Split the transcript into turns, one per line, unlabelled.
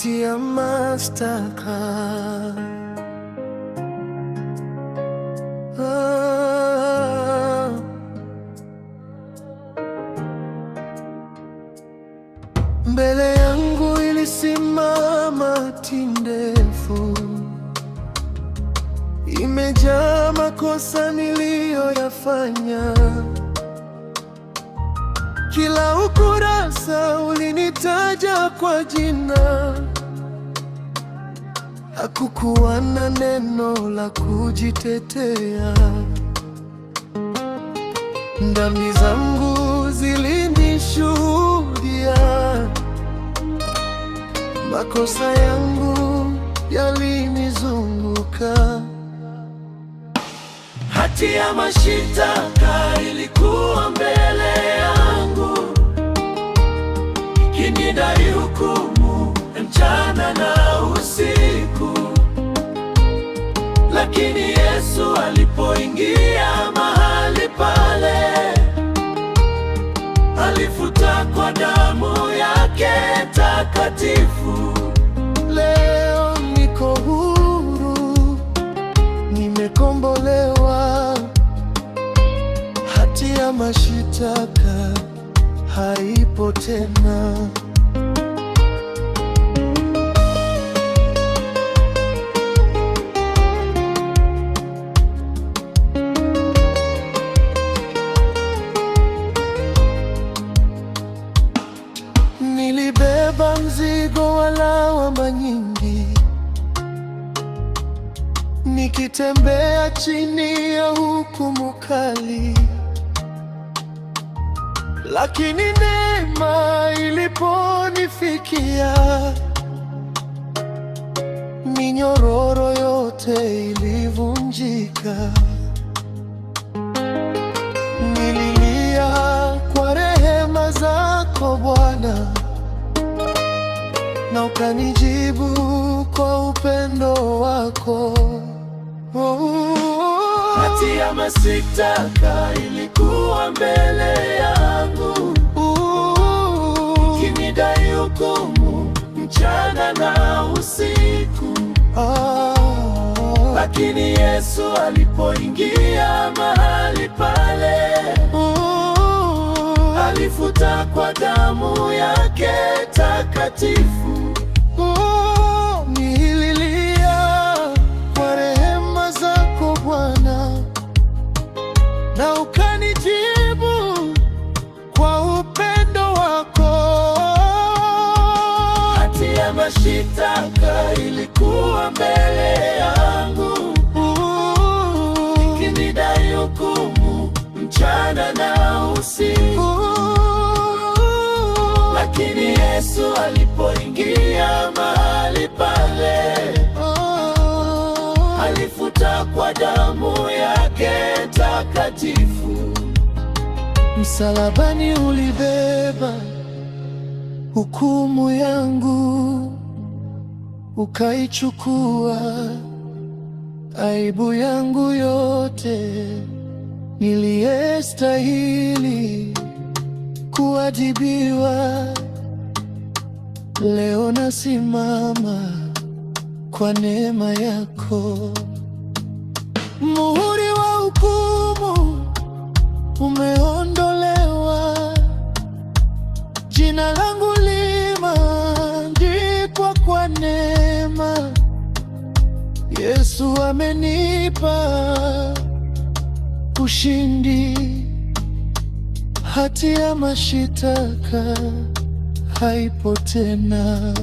hati ya mashtaka. Mbele yangu ilisimama hati ndefu, imejaa makosa niliyoyafanya. Kila ukurasa ulinitaja kwa jina, hakukuwa na neno la kujitetea. Dhambi zangu zilinishuhudia, makosa yangu yalinizunguka. Hati ya mashtaka ilikuwa mbele yangu, ikinidai hukumu mchana na usiku. Lakini Yesu alipoingia mahali pale, alifuta kwa damu yake takatifu. Leo niko huru, nimekombolewa. Hati ya mashtaka haipo tena. Nilibeba mzigo wa lawama nyingi, nikitembea chini ya hukumu kali. Lakini neema iliponifikia, minyororo yote ilivunjika. Nililia kwa rehema zako Bwana, na ukanijibu kwa upendo wako. Hati ya mashtaka ilikuwa mbele yangu, ikinidai hukumu mchana na usiku. Lakini Yesu alipoingia mahali pale, alifuta kwa damu yake takatifu. Nililia kwa rehema zako Bwana, na ukanijibu kwa upendo wako. Hati ya mashtaka ilikuwa mbele yangu, ikinidai hukumu mchana na usiku. Lakini Yesu alipoingia mahali pale, alifuta kwa damu yake takatifu. Msalabani ulibeba hukumu yangu, ukaichukua aibu yangu yote. Niliyestahili kuadhibiwa, leo nasimama kwa neema yako. Muhuri wa hukumu umeondolewa, jina langu limeandikwa kwa neema. Yesu amenipa ushindi, hati ya mashtaka haipo tena.